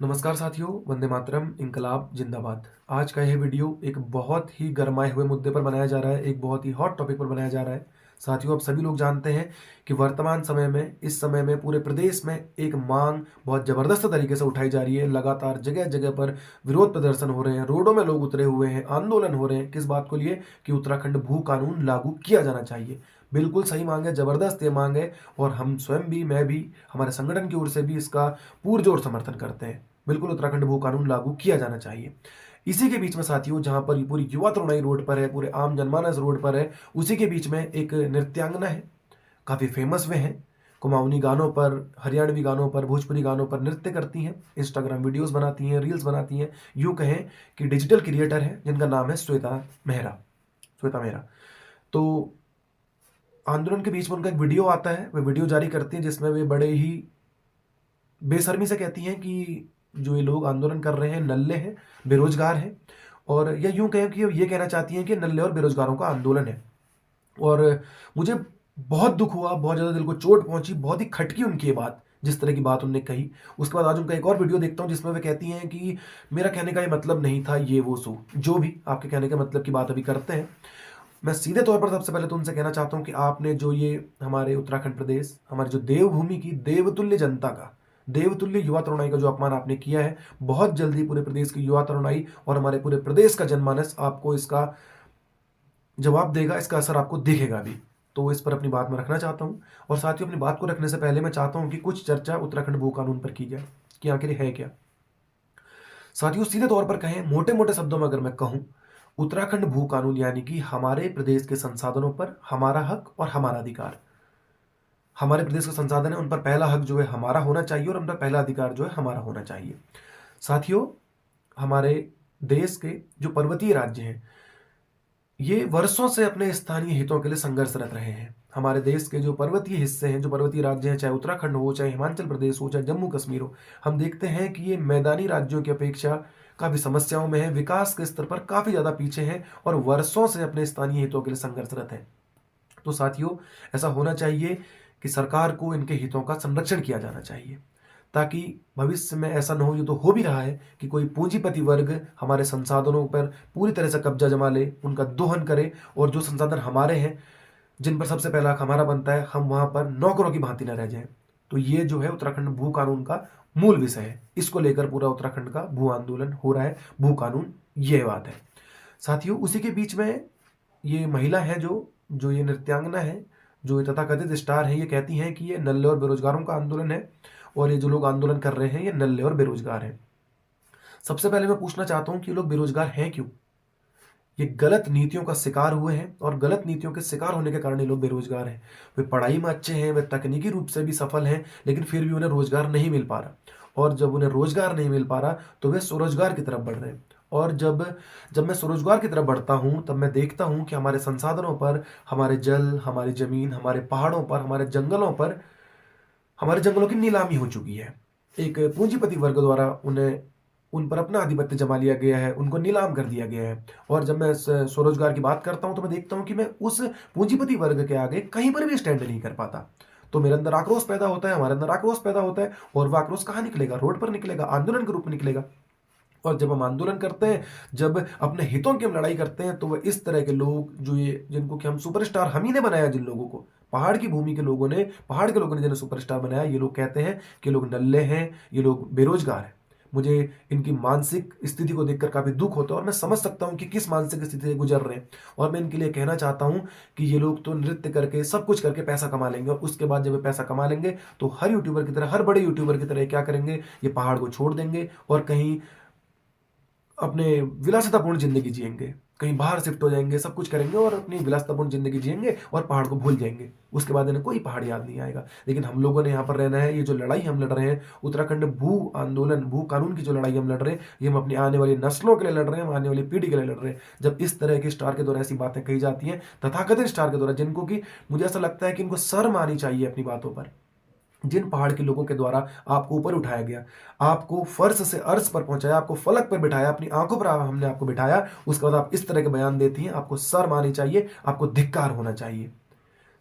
नमस्कार साथियों, वंदे मातरम, इनकलाब जिंदाबाद। आज का यह वीडियो एक बहुत ही गरमाए हुए मुद्दे पर बनाया जा रहा है, एक बहुत ही हॉट टॉपिक पर बनाया जा रहा है। साथियों, आप सभी लोग जानते हैं कि वर्तमान समय में, इस समय में पूरे प्रदेश में एक मांग बहुत ज़बरदस्त तरीके से उठाई जा रही है। लगातार जगह जगह पर विरोध प्रदर्शन हो रहे हैं, रोडों में लोग उतरे हुए हैं, आंदोलन हो रहे हैं। किस बात को लिए? कि उत्तराखंड भू कानून लागू किया जाना चाहिए। बिल्कुल सही मांग है, ज़बरदस्त ये मांग है और हम स्वयं भी, मैं भी, हमारे संगठन की ओर से भी इसका पुरजोर समर्थन करते हैं। बिल्कुल उत्तराखंड भू कानून लागू किया जाना चाहिए। इसी के बीच में साथियों, जहां पर ये पूरी युवा तरुणाई रोड पर है, पूरे आम जनमानस रोड पर है, उसी के बीच में एक नृत्यांगना है, काफी फेमस वे हैं। कुमाऊनी गानों पर, हरियाणवी गानों पर, भोजपुरी गानों पर नृत्य करती हैं, इंस्टाग्राम वीडियोस बनाती हैं, रील्स बनाती हैं। यूं कहें कि डिजिटल क्रिएटर है, जिनका नाम है श्वेता मेहरा। तो आंदोलन के बीच में उनका एक वीडियो आता है, वे वीडियो जारी करती हैं जिसमें वे बड़े ही बेशर्मी से कहती हैं कि जो ये लोग आंदोलन कर रहे हैं नल्ले हैं, बेरोजगार हैं। और या यूं कहें कि ये कहना चाहती हैं कि नल्ले और बेरोजगारों का आंदोलन है। और मुझे बहुत दुख हुआ, बहुत ज़्यादा दिल को चोट पहुंची, बहुत ही खटकी उनकी ये बात, जिस तरह की बात उनने कही। उसके बाद आज उनका एक और वीडियो देखता हूं जिसमें वे कहती हैं कि मेरा कहने का ये मतलब नहीं था, ये वो सो। जो भी आपके कहने का मतलब की बात अभी करते हैं। मैं सीधे तौर पर सबसे पहले तो उनसे कहना चाहता हूं कि आपने जो ये हमारे उत्तराखंड प्रदेश, हमारी जो देवभूमि की देवतुल्य जनता का, देवतुल्य युवा तरुणाई का जो अपमान आपने किया है, बहुत जल्दी पूरे प्रदेश की युवा तरुणाई और हमारे पूरे प्रदेश का जनमानस आपको इसका जवाब देगा, इसका असर आपको दिखेगा भी। तो इस पर अपनी बात मैं रखना चाहता हूँ। और साथियों, अपनी बात को रखने से पहले मैं चाहता हूँ कि कुछ चर्चा उत्तराखंड भू कानून पर की जाए कि आखिर है क्या। साथियों, सीधे तौर पर कहें, मोटे मोटे शब्दों में अगर मैं कहूं, उत्तराखंड भू कानून यानी कि हमारे प्रदेश के संसाधनों पर हमारा हक और हमारा अधिकार। हमारे प्रदेश के संसाधन है, उन पर पहला हक जो है हमारा होना चाहिए और उन पर पहला अधिकार जो है हमारा होना चाहिए। साथियों, हमारे देश के जो पर्वतीय राज्य हैं, ये वर्षों से अपने स्थानीय हितों के लिए संघर्षरत रहे हैं। हमारे देश के जो पर्वतीय हिस्से हैं, जो पर्वतीय राज्य हैं, चाहे उत्तराखंड हो, चाहे हिमाचल प्रदेश हो, चाहे जम्मू कश्मीर हो, हम देखते हैं कि ये मैदानी राज्यों की अपेक्षा काफी समस्याओं में है, विकास के स्तर पर काफी ज्यादा पीछे हैं और वर्षों से अपने स्थानीय हितों के लिए संघर्षरत हैं। तो साथियों, ऐसा होना चाहिए कि सरकार को इनके हितों का संरक्षण किया जाना चाहिए, ताकि भविष्य में ऐसा न हो। ये तो हो भी रहा है कि कोई पूंजीपति वर्ग हमारे संसाधनों पर पूरी तरह से कब्जा जमा ले, उनका दोहन करे, और जो संसाधन हमारे हैं, जिन पर सबसे पहला हक हमारा बनता है, हम वहां पर नौकरों की भांति न रह जाएं। तो ये जो है उत्तराखंड भू कानून का मूल विषय है। इसको लेकर पूरा उत्तराखंड का भू आंदोलन हो रहा है, भू कानून, ये बात है। साथियों, उसी के बीच में ये महिला है, जो जो ये नृत्यांगना है, जो ये तथाकथित स्टार है, ये कहती हैं कि ये नल्ले और बेरोजगारों का आंदोलन है और ये जो लोग आंदोलन कर रहे हैं ये नल्ले और बेरोजगार हैं। सबसे पहले मैं पूछना चाहता हूं कि ये लोग बेरोजगार हैं क्यों? ये गलत नीतियों का शिकार हुए हैं और गलत नीतियों के शिकार होने के कारण ये लोग बेरोजगार हैं। वे पढ़ाई में अच्छे हैं, वे तकनीकी रूप से भी सफल हैं, लेकिन फिर भी उन्हें रोजगार नहीं मिल पा रहा। और जब उन्हें रोजगार नहीं मिल पा रहा तो वे स्वरोजगार की तरफ बढ़ रहे हैं। और जब जब मैं स्वरोजगार की तरफ बढ़ता हूं, तब मैं देखता हूं कि हमारे संसाधनों पर, हमारे जल, हमारी जमीन, हमारे पहाड़ों पर, हमारे जंगलों की नीलामी हो चुकी है। एक पूंजीपति वर्ग द्वारा उन्हें, उन पर अपना आधिपत्य जमा लिया गया है, उनको नीलाम कर दिया गया है। और जब मैं स्वरोजगार की बात करता हूं तो मैं देखता हूं कि मैं उस पूंजीपति वर्ग के आगे कहीं पर भी स्टैंड नहीं कर पाता। तो मेरे अंदर आक्रोश पैदा होता है, हमारे अंदर आक्रोश पैदा होता है, और वह आक्रोश कहाँ निकलेगा? रोड पर निकलेगा, आंदोलन के रूप में निकलेगा। और जब हम आंदोलन करते हैं, जब अपने हितों की हम लड़ाई करते हैं, तो वह इस तरह के लोग, जो ये, जिनको कि हम सुपरस्टार, हम ही ने बनाया, जिन लोगों को, पहाड़ की भूमि के लोगों ने, पहाड़ के लोगों ने जिन्हें सुपरस्टार बनाया, ये लोग कहते हैं कि लोग नल्ले हैं, ये लोग बेरोजगार हैं। मुझे इनकी मानसिक स्थिति को देखकर काफी दुख होता है और मैं समझ सकता हूं कि किस मानसिक स्थिति से गुजर रहे हैं। और मैं इनके लिए कहना चाहता हूं कि ये लोग तो नृत्य करके, सब कुछ करके पैसा कमा लेंगे, और उसके बाद जब ये पैसा कमा लेंगे तो हर यूट्यूबर की तरह, हर बड़े यूट्यूबर की तरह क्या करेंगे? ये पहाड़ को छोड़ देंगे और कहीं अपने विलासितापूर्ण जिंदगी जिएंगे, कहीं बाहर शिफ्ट हो जाएंगे, सब कुछ करेंगे और अपनी विलासितापूर्ण जिंदगी जिएंगे और पहाड़ को भूल जाएंगे। उसके बाद इन्हें कोई पहाड़ याद नहीं आएगा। लेकिन हम लोगों ने यहाँ पर रहना है। ये जो लड़ाई हम लड़ रहे हैं, उत्तराखंड भू आंदोलन, भू कानून की जो लड़ाई हम लड़ रहे हैं, ये हम अपनी आने वाली नस्लों के लिए लड़ रहे हैं, हम आने वाली पीढ़ी के लिए लड़ रहे हैं। जब इस तरह के स्टार के द्वारा ऐसी बातें कही जाती हैं, तथाकथित स्टार के द्वारा, जिनको कि मुझे ऐसा लगता है कि इनको शर्म आनी चाहिए अपनी बातों पर, जिन पहाड़ के लोगों के द्वारा आपको ऊपर उठाया गया, आपको फर्श से अर्श पर पहुंचाया, आपको फलक पर बिठाया, अपनी आंखों पर हमने आपको बिठाया, उसके बाद आप इस तरह के बयान देती हैं, आपको शर्म आनी चाहिए, आपको धिक्कार होना चाहिए।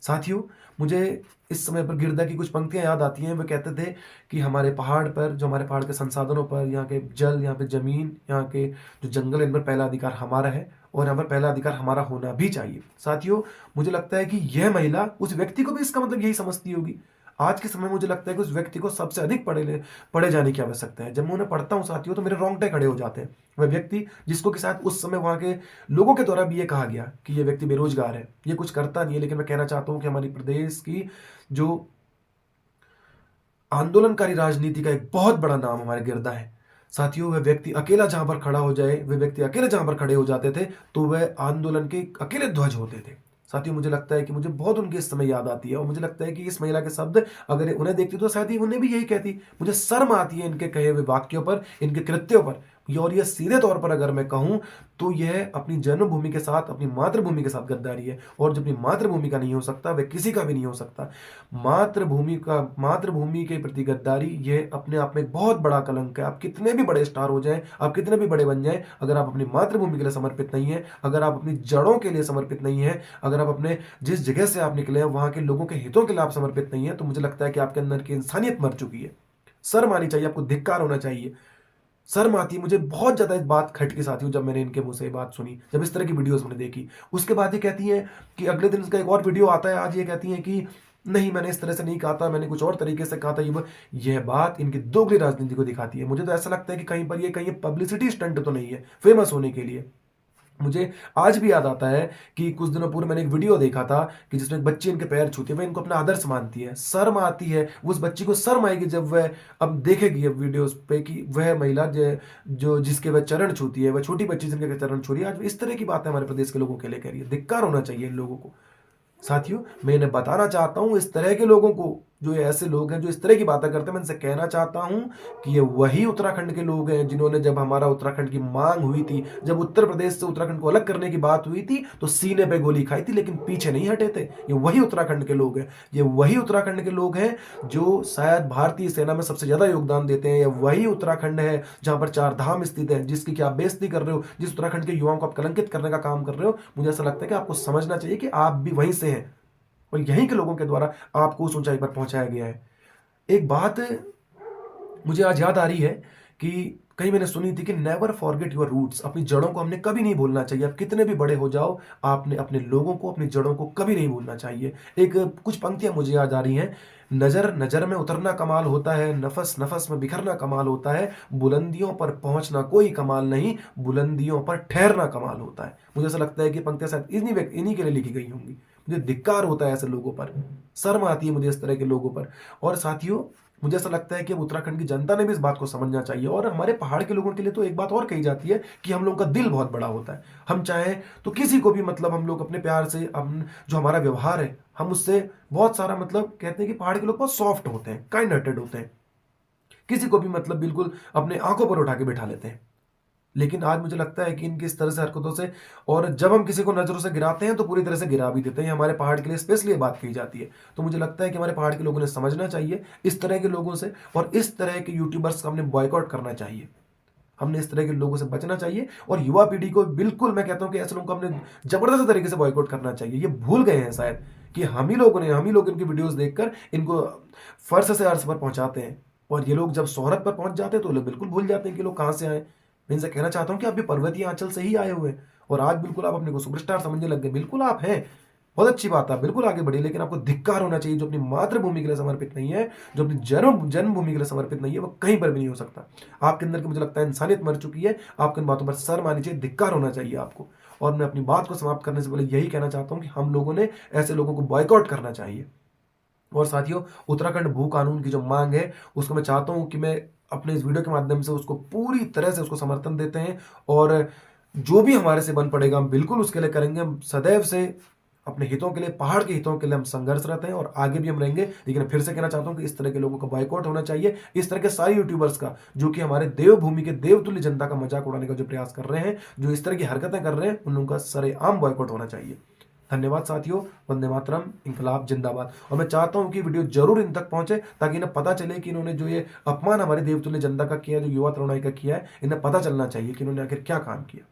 साथियों, मुझे इस समय पर गिरधा की कुछ पंक्तियाँ याद आती हैं। वो कहते थे कि हमारे पहाड़ पर, जो हमारे पहाड़ के संसाधनों पर, यहाँ के जल, यहाँ पे ज़मीन, यहाँ के जो जंगल, इन पर पहला अधिकार हमारा है और यहाँ पर पहला अधिकार हमारा होना भी चाहिए। साथियों, मुझे लगता है कि यह महिला उस व्यक्ति को भी इसका मतलब यही समझती होगी। आज के समय में मुझे लगता है कि उस व्यक्ति को सबसे अधिक पढ़े जाने की आवश्यकता है। जब मैं उन्हें पढ़ता हूँ साथियों, तो मेरे रोंगटे खड़े हो जाते हैं। वह व्यक्ति जिसको के साथ उस समय वहाँ के लोगों के द्वारा भी ये कहा गया कि ये व्यक्ति बेरोजगार है, ये कुछ करता नहीं है, लेकिन मैं कहना चाहता हूँ कि हमारी प्रदेश की जो आंदोलनकारी राजनीति का एक बहुत बड़ा नाम हमारे गिरधा है। साथियों, वह व्यक्ति अकेला जहां पर खड़ा हो जाए, वे व्यक्ति अकेले जहां पर खड़े हो जाते थे, तो वह आंदोलन के अकेले ध्वज होते थे। साथियों, मुझे लगता है कि मुझे बहुत उनकी इस समय याद आती है और मुझे लगता है कि इस महिला के शब्द अगर उन्हें देखती तो शायद ही उन्हें भी यही कहती। मुझे शर्म आती है इनके कहे हुए वाक्यों पर, इनके कृत्यों पर। और यह सीधे तौर पर अगर मैं कहूं तो यह अपनी जन्मभूमि के साथ, अपनी मातृभूमि के साथ गद्दारी है। और जो अपनी मातृभूमि का नहीं हो सकता, वह किसी का भी नहीं हो सकता। मातृभूमि के प्रति गद्दारी, यह अपने आप में एक बहुत बड़ा कलंक है। आप कितने भी बड़े स्टार हो जाएं, आप कितने भी बड़े बन जाएं, अगर आप अपनी मातृभूमि के लिए समर्पित नहीं है, अगर आप अपनी जड़ों के लिए समर्पित नहीं है, अगर आप अपने जिस जगह से आप निकले हैं वहां के लोगों के हितों के लिए आप समर्पित नहीं है, तो मुझे लगता है कि आपके अंदर की इंसानियत मर चुकी है। शर्म आनी चाहिए, आपको धिक्कार होना चाहिए। शर्म आती है। मुझे बहुत ज़्यादा इस बात खटकी साथियों, जब मैंने इनके मुंह से ये बात सुनी, जब इस तरह की वीडियोस मैंने देखी। उसके बाद ये कहती हैं कि अगले दिन इसका एक और वीडियो आता है, आज ये कहती हैं कि नहीं, मैंने इस तरह से नहीं कहा था, मैंने कुछ और तरीके से कहा था। यह बात इनकी दोगली राजनीति को दिखाती है। मुझे तो ऐसा लगता है कि कहीं पब्लिसिटी स्टंट तो नहीं है फेमस होने के लिए। मुझे आज भी याद आता है कि कुछ दिनों पूर्व मैंने एक वीडियो देखा था कि जिसमें एक बच्ची इनके पैर छूती है, वह इनको अपना आदर्श मानती है। शर्म आती है। उस बच्ची को शर्म आएगी जब वह अब देखेगी अब वीडियोस पे कि वह महिला जो जिसके वह चरण छूती है, वह छोटी बच्ची जिनके चरण छू रही है, आज इस तरह की बातें हमारे प्रदेश के लोगों के लिए कह रही है। धिक्कार होना चाहिए इन लोगों को। साथियों, मैं इन्हें बताना चाहता हूं, इस तरह के लोगों को, जो ये ऐसे लोग हैं जो इस तरह की बातें करते हैं, मैं इनसे कहना चाहता हूं कि ये वही उत्तराखंड के लोग हैं जिन्होंने, जब हमारा उत्तराखंड की मांग हुई थी, जब उत्तर प्रदेश से उत्तराखंड को अलग करने की बात हुई थी, तो सीने पे गोली खाई थी, लेकिन पीछे नहीं हटे थे। ये वही उत्तराखंड के लोग हैं। ये वही उत्तराखंड के लोग हैं जो शायद भारतीय सेना में सबसे ज्यादा योगदान देते हैं। ये वही उत्तराखंड है जहां पर 4 धाम स्थित है, जिसकी क्या बेइज्जती कर रहे हो, जिस उत्तराखंड के युवाओं को आप कलंकित करने का काम कर रहे हो। मुझे ऐसा लगता है कि आपको समझना चाहिए कि आप भी वहीं से हैं और यहीं के लोगों के द्वारा आपको उस ऊंचाई पर पहुंचाया गया है। एक बात मुझे आज याद आ रही है कि कहीं मैंने सुनी थी कि नेवर फॉरगेट योर रूट्स। अपनी जड़ों को हमने कभी नहीं भूलना चाहिए। आप कितने भी बड़े हो जाओ, आपने अपने लोगों को, अपनी जड़ों को कभी नहीं भूलना चाहिए। कुछ पंक्तियां मुझे याद आ रही हैं। नजर नजर में उतरना कमाल होता है, नफस नफस में बिखरना कमाल होता है, बुलंदियों पर पहुंचना कोई कमाल नहीं, बुलंदियों पर ठहरना कमाल होता है। मुझे ऐसा लगता है कि पंक्तियां शायद इन्हीं के लिए लिखी गई होंगी। मुझे धिक्कार होता है ऐसे लोगों पर, शर्म आती है मुझे इस तरह के लोगों पर। और साथियों, मुझे ऐसा लगता है कि अब उत्तराखंड की जनता ने भी इस बात को समझना चाहिए। और हमारे पहाड़ के लोगों के लिए तो एक बात और कही जाती है कि हम लोगों का दिल बहुत बड़ा होता है। हम चाहें तो किसी को भी, मतलब हम लोग अपने प्यार से, जो हमारा व्यवहार है, हम उससे बहुत सारा, मतलब कहते हैं कि पहाड़ के लोग बहुत सॉफ्ट होते हैं, काइंड हार्टेड होते हैं, किसी को भी मतलब बिल्कुल अपने आंखों पर उठा के बिठा लेते हैं। लेकिन आज मुझे लगता है कि इनकी इस तरह से हरकतों से, और जब हम किसी को नजरों से गिराते हैं तो पूरी तरह से गिरा भी देते हैं। हमारे पहाड़ के लिए स्पेशली ये बात कही जाती है। तो मुझे लगता है कि हमारे पहाड़ के लोगों ने समझना चाहिए इस तरह के लोगों से, और इस तरह के यूट्यूबर्स का हमने बॉयकॉट करना चाहिए। हमने इस तरह के लोगों से बचना चाहिए। और युवा पीढ़ी को बिल्कुल मैं कहता हूं कि ऐसे लोगों को हमने जबरदस्त तरीके से बॉयकॉट करना चाहिए। ये भूल गए हैं शायद कि हम ही लोग इनकी वीडियोस देखकर इनको फर्श से अर्श पर पहुंचाते हैं, और ये लोग जब शोहरत पर पहुंच जाते हैं तो लोग बिल्कुल भूल जाते हैं कि लोग कहां से आए। मैं इनसे कहना चाहता हूं कि आप भी पर्वतीय आंचल से ही आए हुए हैं, और आज बिल्कुल आप अपने को सुपरस्टार समझने लग गए। बिल्कुल आप हैं, बहुत अच्छी बात है, बिल्कुल आगे बढ़िए, लेकिन आपको धिक्कार होना चाहिए। जो अपनी मातृभूमि के लिए समर्पित नहीं है, जो अपनी जन्मभूमि के लिए समर्पित नहीं है, वो कहीं पर भी नहीं हो सकता। आपके अंदर की मुझे लगता है इंसानियत मर चुकी है। आपकी इन बातों पर शर्म आनी चाहिए, धिक्कार होना चाहिए आपको। और मैं अपनी बात को समाप्त करने से पहले यही कहना चाहता हूं कि हम लोगों ने ऐसे लोगों को बॉयकॉट करना चाहिए। और साथियों, उत्तराखंड भू कानून की जो मांग है, उसको मैं चाहता हूं कि मैं अपने इस वीडियो के माध्यम से उसको पूरी तरह से उसको समर्थन देते हैं, और जो भी हमारे से बन पड़ेगा हम बिल्कुल उसके लिए करेंगे। हम सदैव से अपने हितों के लिए, पहाड़ के हितों के लिए हम संघर्षरत हैं, और आगे भी हम रहेंगे। लेकिन फिर से कहना चाहता हूं कि इस तरह के लोगों का बॉयकॉट होना चाहिए। इस तरह के सारे यूट्यूबर्स का, जो कि हमारे देवभूमि के देवतुल्य जनता का मजाक उड़ाने का जो प्रयास कर रहे हैं, जो इस तरह की हरकतें कर रहे हैं, उन लोगों का सरेआम बॉयकॉट होना चाहिए। धन्यवाद साथियों। वंदे मातरम, इंकलाब जिंदाबाद। और मैं चाहता हूं कि वीडियो जरूर इन तक पहुंचे, ताकि इन्हें पता चले कि इन्होंने जो ये अपमान हमारे देवतुल्य जनता का किया, जो युवा तरुणाई का किया है, इन्हें पता चलना चाहिए कि इन्होंने आखिर क्या काम किया।